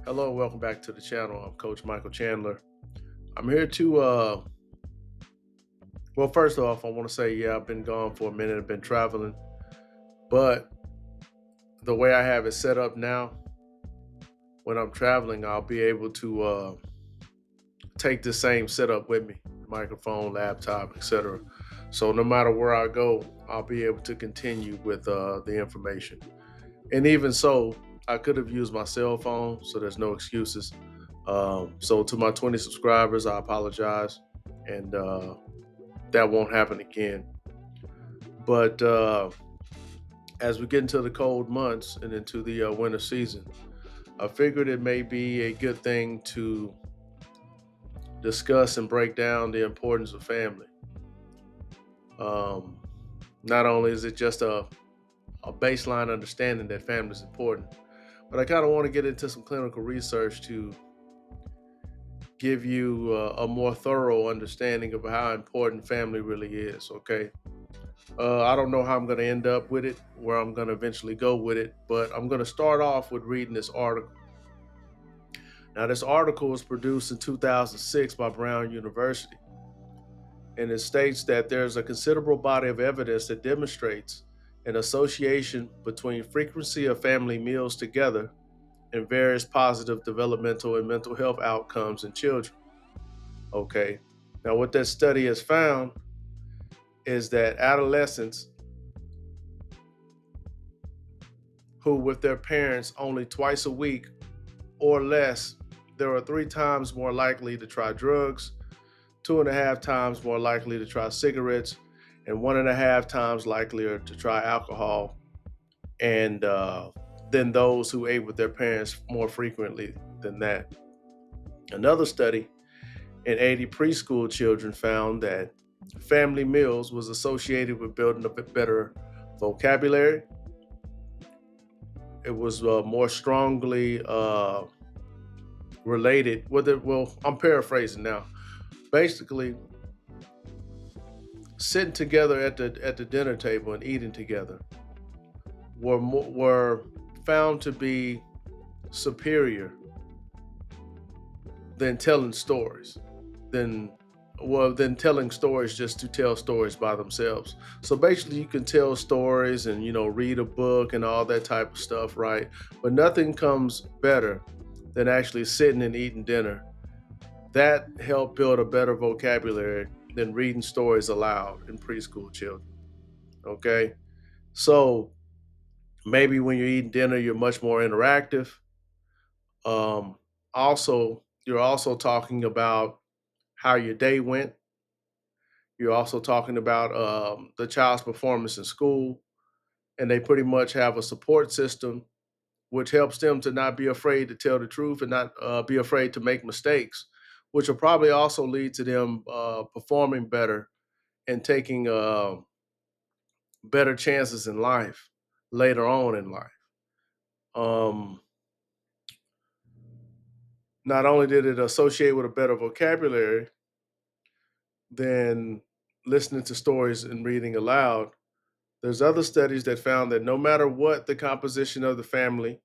Hello, and welcome back to the channel. I'm Coach Michael Chandler. I'm here to, well, first off, I want to say, yeah, I've been gone for a minute. I've been traveling, but the way I have it set up now, when I'm traveling, I'll be able to take the same setup with me microphone, laptop, etc. So no matter where I go, I'll be able to continue with the information. And even so, I could have used my cell phone, so there's no excuses. So to my 20 subscribers, I apologize, and that won't happen again. But as we get into the cold months and into the winter season, I figured it may be a good thing to discuss and break down the importance of family. Um, Not only is it just a baseline understanding that family is important, but I kind of want to get into some clinical research to give you a more thorough understanding of how important family really is. Okay. I don't know how I'm going to end up with it, where I'm going to eventually go with it, but I'm going to start off with reading this article. Now, this article was produced in 2006 by Brown University, and it states that there's a considerable body of evidence that demonstrates an association between frequency of family meals together and various positive developmental and mental health outcomes in children. Okay. Now, what that study has found is that adolescents who, with their parents only twice a week or less, there are three times more likely to try drugs, two and a half times more likely to try cigarettes, and one and a half times likelier to try alcohol, and than those who ate with their parents more frequently than that. Another study in 80 preschool children found that family meals was associated with building a bit better vocabulary. It was more strongly related with it. Well, I'm paraphrasing now. Basically, sitting together at the dinner table and eating together were found to be superior than telling stories, than than telling stories just to tell stories by themselves. So basically, you can tell stories and read a book and all that type of stuff, right? But nothing comes better than actually sitting and eating dinner. That helped build a better vocabulary than reading stories aloud in preschool children. Okay. So maybe when you're eating dinner, you're much more interactive. Um, you're also talking about how your day went. You're also talking about the child's performance in school, and they pretty much have a support system which helps them to not be afraid to tell the truth and not be afraid to make mistakes, which will probably also lead to them performing better and taking better chances in life later on in life. Um, Not only did it associate with a better vocabulary than listening to stories and reading aloud, there's other studies that found that no matter what the composition of the family,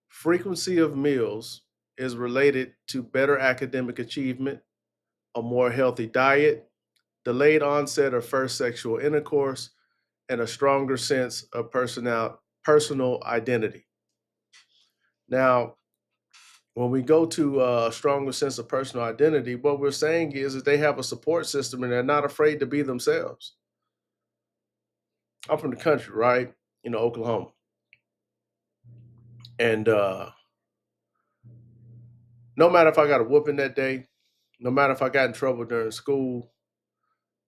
frequency of meals is related to better academic achievement, a more healthy diet, delayed onset of first sexual intercourse, and a stronger sense of personal identity. Now, when we go to a stronger sense of personal identity, what we're saying is that they have a support system and they're not afraid to be themselves. I'm from the country, right? Oklahoma. And no matter if I got a whooping that day, no matter if I got in trouble during school,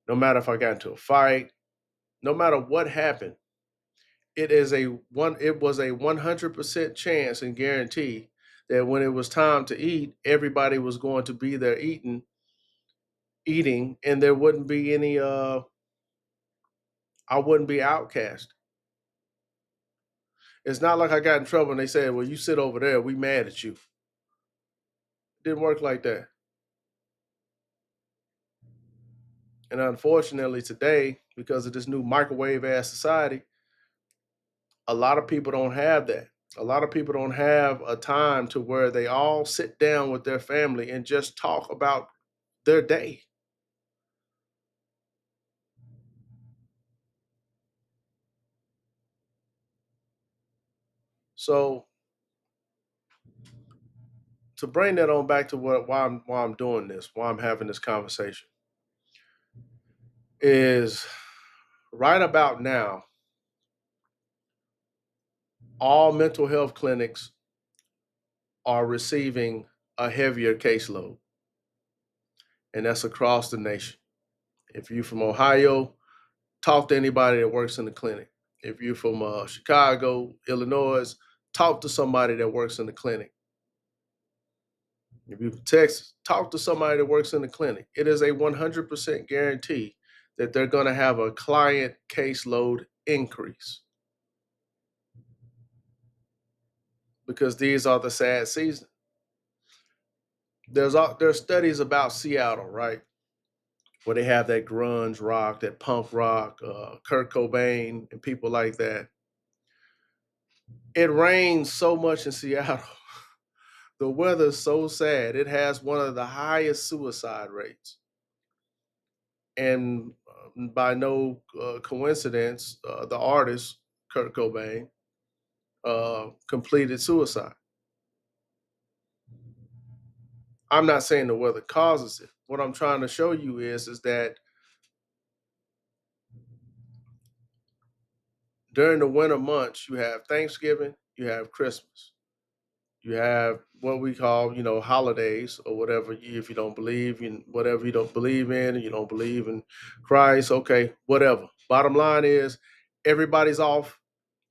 no matter if I got into a fight, no matter what happened, it was a 100% chance and guarantee that when it was time to eat, everybody was going to be there eating, and there wouldn't be any I wouldn't be outcast. It's not like I got in trouble and they said, "Well, you sit over there, we mad at you." It didn't work like that. And unfortunately today, because of this new microwave ass society, a lot of people don't have that. A lot of people don't have a time to where they all sit down with their family and just talk about their day. So to bring that on back to why I'm doing this, why I'm having this conversation, is right about now, all mental health clinics are receiving a heavier caseload, and that's across the nation. If you're from Ohio, talk to anybody that works in the clinic. If you're from Chicago, Illinois, talk to somebody that works in the clinic. If you're from Texas, talk to somebody that works in the clinic. It is a 100% guarantee that they're going to have a client caseload increase because these are the sad seasons. There's studies about Seattle, right, where they have that grunge rock, that punk rock, Kurt Cobain, and people like that. It rains so much in Seattle. The weather's so sad. It has one of the highest suicide rates. And by no coincidence, the artist, Kurt Cobain, completed suicide. I'm not saying the weather causes it. What I'm trying to show you is that during the winter months, you have Thanksgiving, you have Christmas, you have what we call, holidays or whatever. If you don't believe in whatever you don't believe in, and you don't believe in Christ, okay, whatever. Bottom line is, everybody's off,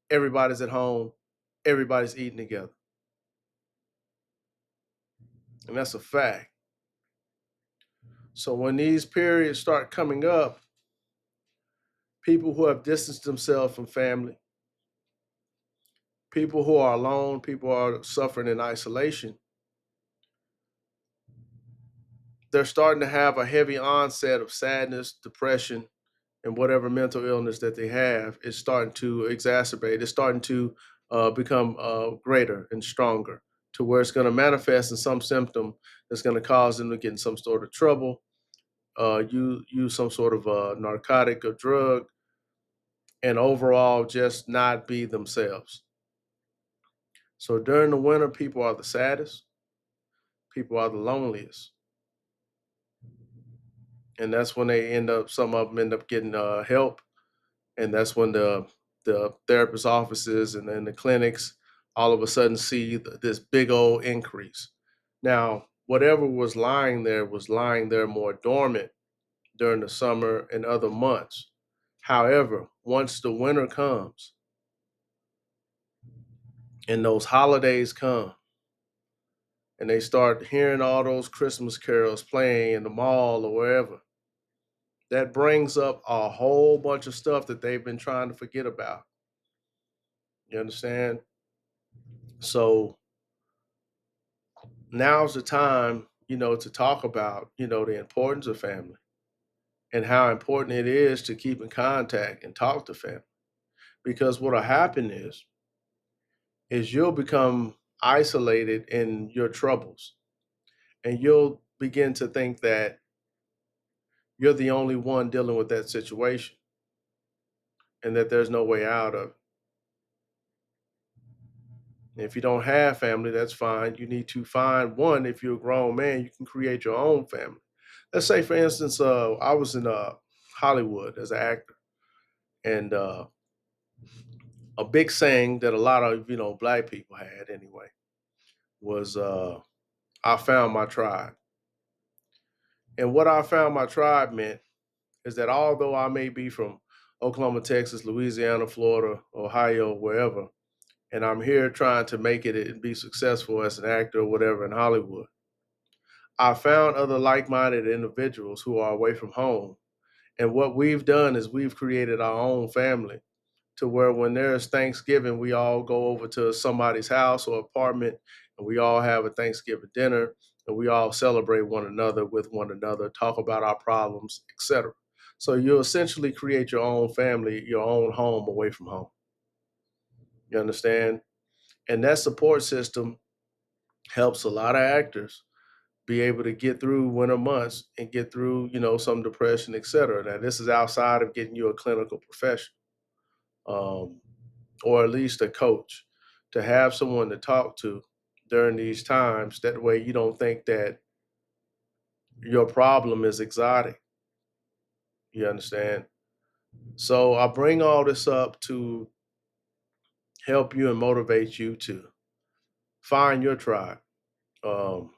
everybody's at home, everybody's eating together, and that's a fact. So when these periods start coming up, people who have distanced themselves from family, people who are alone, people who are suffering in isolation, they're starting to have a heavy onset of sadness, depression, and whatever mental illness that they have is starting to exacerbate. It's starting to become greater and stronger to where it's going to manifest in some symptom that's going to cause them to get in some sort of trouble, use some sort of narcotic or drug, and overall just not be themselves. So during the winter, people are the saddest, people are the loneliest, and that's when they end up. Some of them end up getting help, and that's when the therapist offices and then the clinics all of a sudden see this big old increase. Now, whatever was lying there more dormant during the summer and other months. However, once the winter comes and those holidays come and they start hearing all those Christmas carols playing in the mall or wherever, that brings up a whole bunch of stuff that they've been trying to forget about. You understand? So now's the time, to talk about, the importance of family and how important it is to keep in contact and talk to family. Because what'll happen is you'll become isolated in your troubles and you'll begin to think that you're the only one dealing with that situation and that there's no way out of it. If you don't have family, that's fine. You need to find one. If you're a grown man, you can create your own family. Let's say, for instance, I was in Hollywood as an actor, and a big saying that a lot of black people had anyway was "I found my tribe." And what I found my tribe meant is that although I may be from Oklahoma, Texas, Louisiana, Florida, Ohio, wherever, and I'm here trying to make it and be successful as an actor or whatever in Hollywood, I found other like minded individuals who are away from home. And what we've done is we've created our own family to where when there's Thanksgiving, we all go over to somebody's house or apartment and we all have a Thanksgiving dinner and we all celebrate one another with one another, talk about our problems, etc. So you essentially create your own family, your own home away from home. You understand? And that support system helps a lot of actors be able to get through winter months and get through, some depression, et cetera. Now, this is outside of getting you a clinical profession, um, or at least a coach, to have someone to talk to during these times. That way, you don't think that your problem is exotic. You understand? So I bring all this up to help you and motivate you to find your tribe. Um,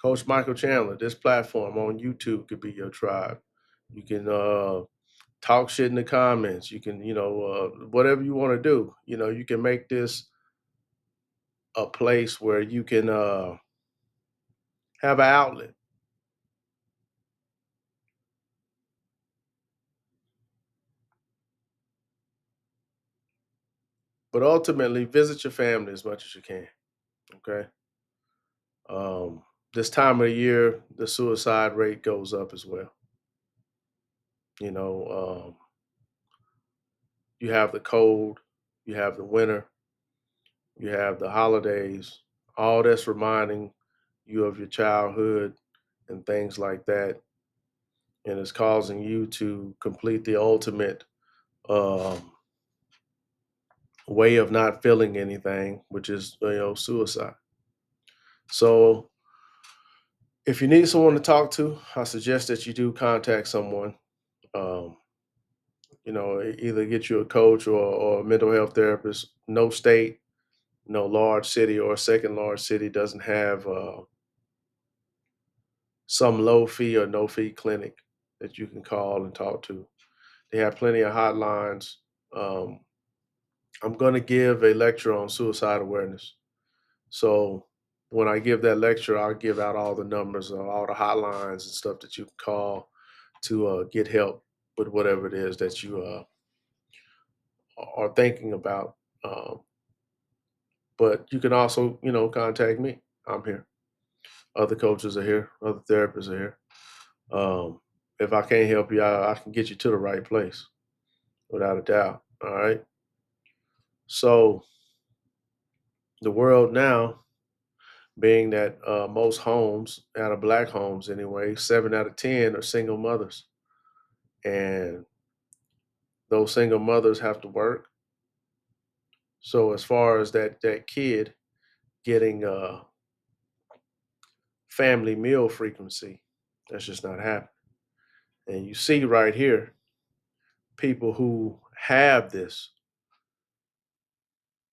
Coach Michael Chandler, this platform on YouTube could be your tribe. You can talk shit in the comments. You can, whatever you want to do. You can make this a place where you can have an outlet. But ultimately, visit your family as much as you can. Okay. Um, this time of the year, the suicide rate goes up as well. You know, you have the cold, you have the winter, you have the holidays, all that's reminding you of your childhood and things like that. And it's causing you to complete the ultimate um, way of not feeling anything, which is, suicide. So if you need someone to talk to, I suggest that you do contact someone. Um, either get you a coach or a mental health therapist. No state, no large city or second large city doesn't have some low fee or no fee clinic that you can call and talk to. They have plenty of hotlines. Um, I'm going to give a lecture on suicide awareness. So when I give that lecture, I'll give out all the numbers, all the hotlines and stuff that you can call to get help with whatever it is that you are thinking about. Um, but you can also, contact me. I'm here. Other coaches are here. Other therapists are here. If I can't help you, I can get you to the right place without a doubt. All right. So the world now, being that most homes, out of black homes anyway, 7 out of 10 are single mothers, and those single mothers have to work. So as far as that kid getting family meal frequency, that's just not happening. And you see right here, people who have this,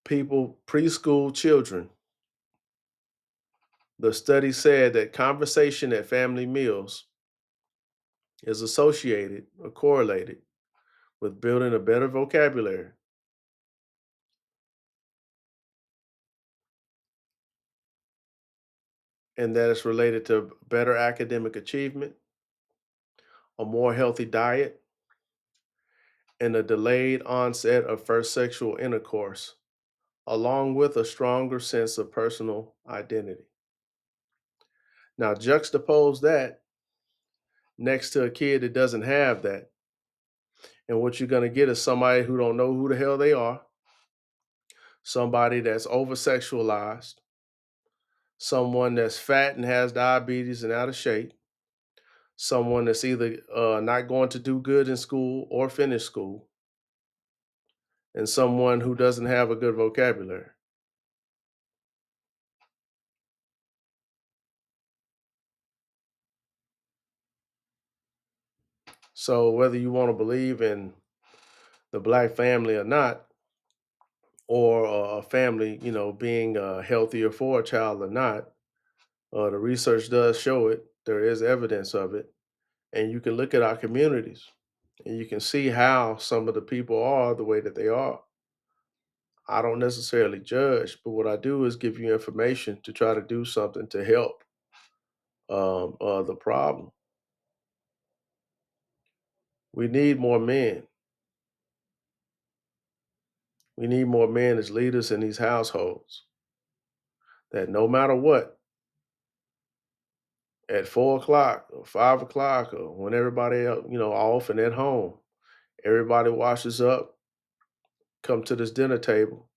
people, preschool children. The study said that conversation at family meals is associated or correlated with building a better vocabulary, and that it's related to better academic achievement, a more healthy diet, and a delayed onset of first sexual intercourse, along with a stronger sense of personal identity. Now, juxtapose that next to a kid that doesn't have that, and what you're going to get is somebody who don't know who the hell they are, somebody that's over sexualized, someone that's fat and has diabetes and out of shape, someone that's either not going to do good in school or finish school, and someone who doesn't have a good vocabulary. So whether you want to believe in the black family or not, or a family, being healthier for a child or not, the research does show it. There is evidence of it, and you can look at our communities, and you can see how some of the people are the way that they are. I don't necessarily judge, but what I do is give you information to try to do something to help the problem. We need more men. We need more men as leaders in these households that no matter what, at 4 o'clock or 5 o'clock or when everybody else, off and at home, everybody washes up, come to this dinner table,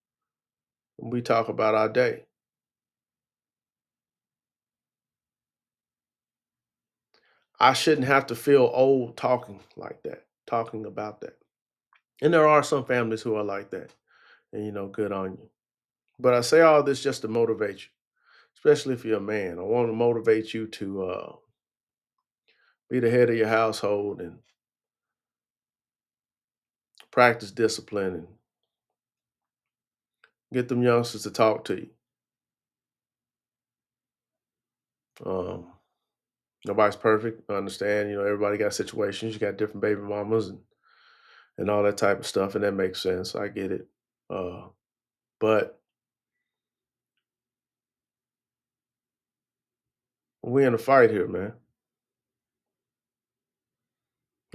We talk about our day. I shouldn't have to feel old talking like that, talking about that. And there are some families who are like that, and good on you. But I say all this just to motivate you, especially if you're a man. I want to motivate you to be the head of your household and practice discipline and get them youngsters to talk to you. Um, Nobody's perfect. I understand. Everybody got situations. You got different baby mamas and all that type of stuff, and that makes sense. I get it. But we in a fight here, man.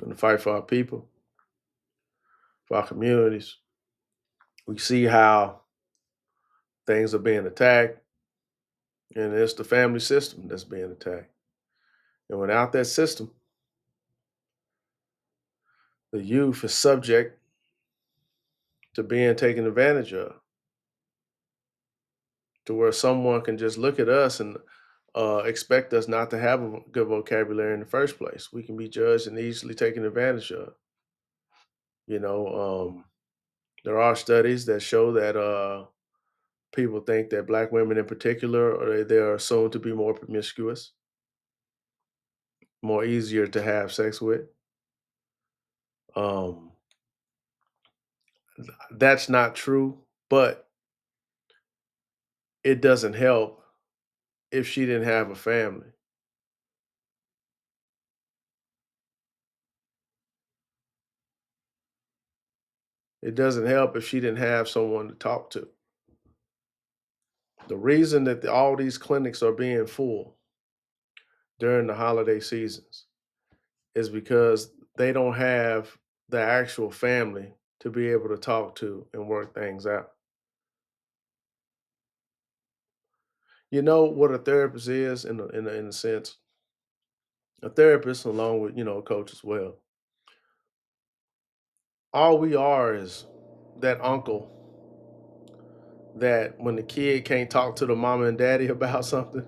In a fight for our people, for our communities. We see how things are being attacked, and it's the family system that's being attacked. And without that system, the youth is subject to being taken advantage of, to where someone can just look at us and expect us not to have a good vocabulary in the first place. We can be judged and easily taken advantage of. You know, there are studies that show that people think that black women in particular, they are soon to be more promiscuous, more easier to have sex with. Um, that's not true, but it doesn't help if she didn't have a family. It doesn't help if she didn't have someone to talk to. The reason that all these clinics are being full during the holiday seasons is because they don't have the actual family to be able to talk to and work things out. You know what a therapist is in a sense? A therapist, along with a coach as well. All we are is that uncle that when the kid can't talk to the mama and daddy about something,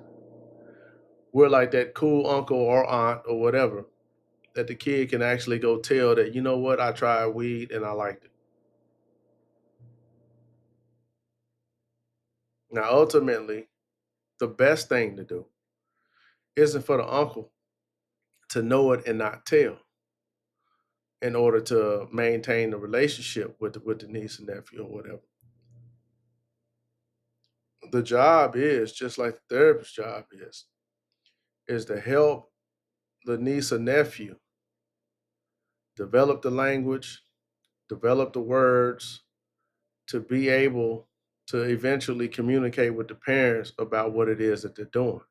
we're like that cool uncle or aunt or whatever that the kid can actually go tell that, you know what, I tried weed and I liked it. Now, ultimately, the best thing to do isn't for the uncle to know it and not tell in order to maintain the relationship with the niece and nephew or whatever. The job is just like the therapist's job is to help the niece or nephew develop the language, develop the words to be able to eventually communicate with the parents about what it is that they're doing.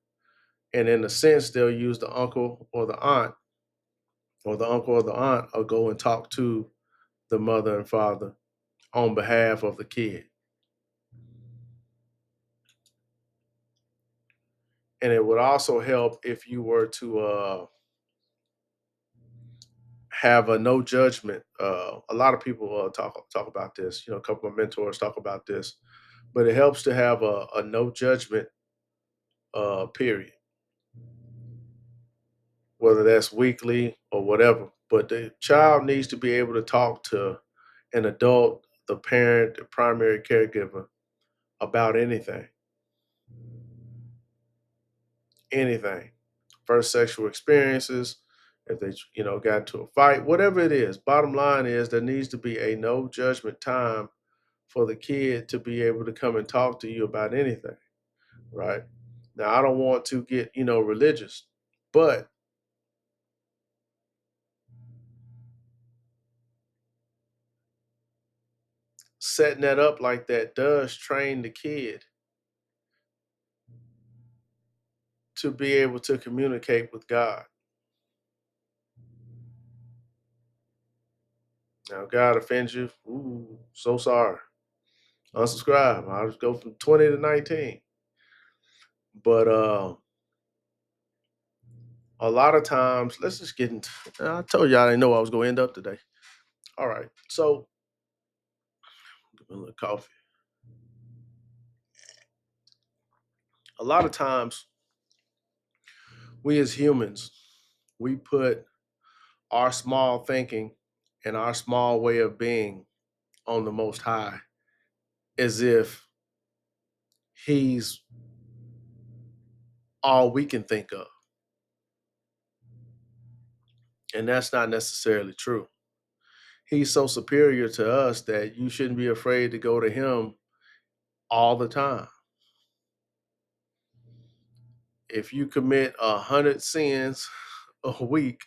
And in a sense, they'll use the uncle or the aunt, or the uncle or the aunt, or go and talk to the mother and father on behalf of the kid. And it would also help if you were to have a no judgment. A lot of people talk about this. A couple of mentors talk about this, but it helps to have a no judgment period, whether that's weekly or whatever. But the child needs to be able to talk to an adult, the parent, the primary caregiver, about anything, anything. First sexual experiences, if they, got into a fight, whatever it is. Bottom line is there needs to be a no judgment time for the kid to be able to come and talk to you about anything, right? Now, I don't want to get, religious, but setting that up like that does train the kid to be able to communicate with God. Now, God offends you. Ooh, so sorry. Unsubscribe. I'll just go from 20 to 19. But a lot of times, let's just get into. I told you I didn't know I was going to end up today. All right. So, give me a little coffee. a lot of times we as humans, we put our small thinking and our small way of being on the most high as if he's all we can think of. And that's not necessarily true. He's so superior to us that you shouldn't be afraid to go to him all the time. If you commit 100 sins a week,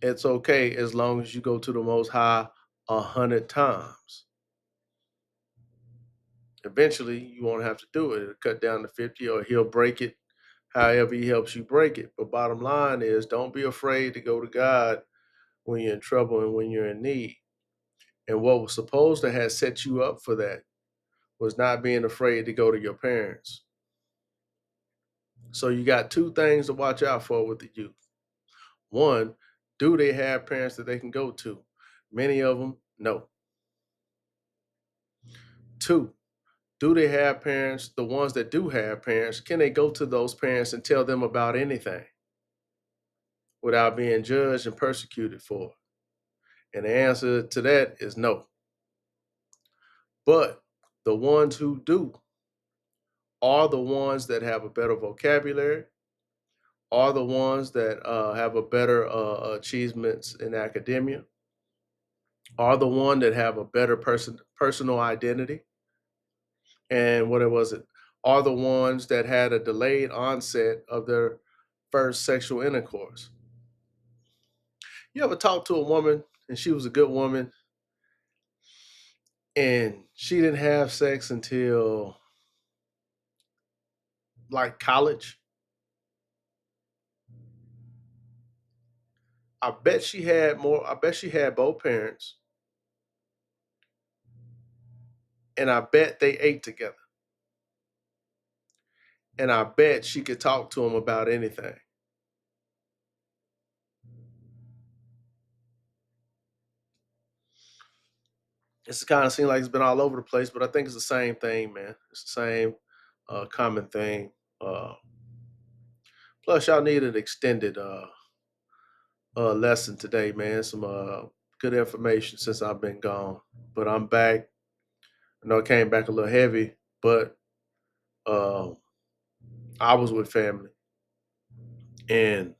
it's okay as long as you go to the most high 100 times. Eventually you won't have to do it. It'll cut down to 50 or he'll break it however he helps you break it. But bottom line is don't be afraid to go to God when you're in trouble and when you're in need. And what was supposed to have set you up for that was not being afraid to go to your parents. So you got two things to watch out for with the youth. One, do they have parents that they can go to? Many of them, no. Two, do they have parents? The ones that do have parents, can they go to those parents and tell them about anything without being judged and persecuted for it? And the answer to that is no. But the ones who do are the ones that have a better vocabulary, are the ones that have a better achievements in academia, are the one that have a better personal identity, and what it was it are the ones that had a delayed onset of their first sexual intercourse. You ever talk to a woman and she was a good woman and she didn't have sex until like college? I bet she had both parents, and I bet they ate together. And I bet she could talk to them about anything. It's kind of seems like it's been all over the place, but I think it's the same thing, man. It's the same common thing. Uh, Plus, y'all need an extended lesson today, man. Some good information since I've been gone, but I'm back. I know I came back a little heavy, but uh, I was with family, and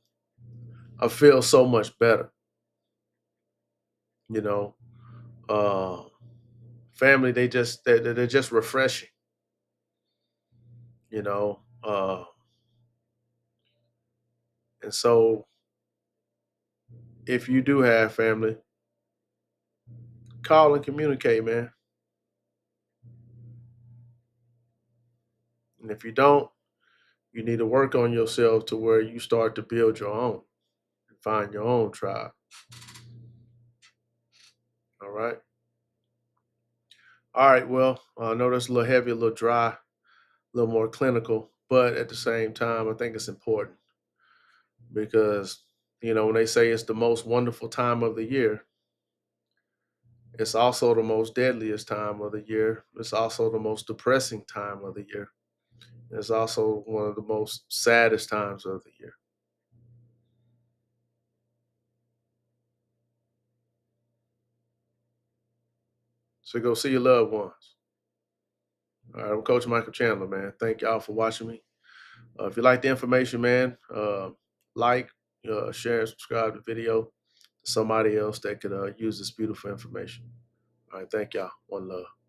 I feel so much better. You know, uh, family they're just refreshing. You know, and so if you do have family, call and communicate, man. And if you don't, you need to work on yourself to where you start to build your own and find your own tribe. All right. All right. Well, I know that's a little heavy, a little dry, a little more clinical, but at the same time, I think it's important because, when they say it's the most wonderful time of the year, it's also the most deadliest time of the year. It's also the most depressing time of the year. It's also one of the most saddest times of the year. So go see your loved ones. All right, I'm Coach Michael Chandler, man. Thank y'all for watching me. If you like the information, man, like, share, and subscribe to the video to somebody else that could use this beautiful information. All right, thank y'all. One love.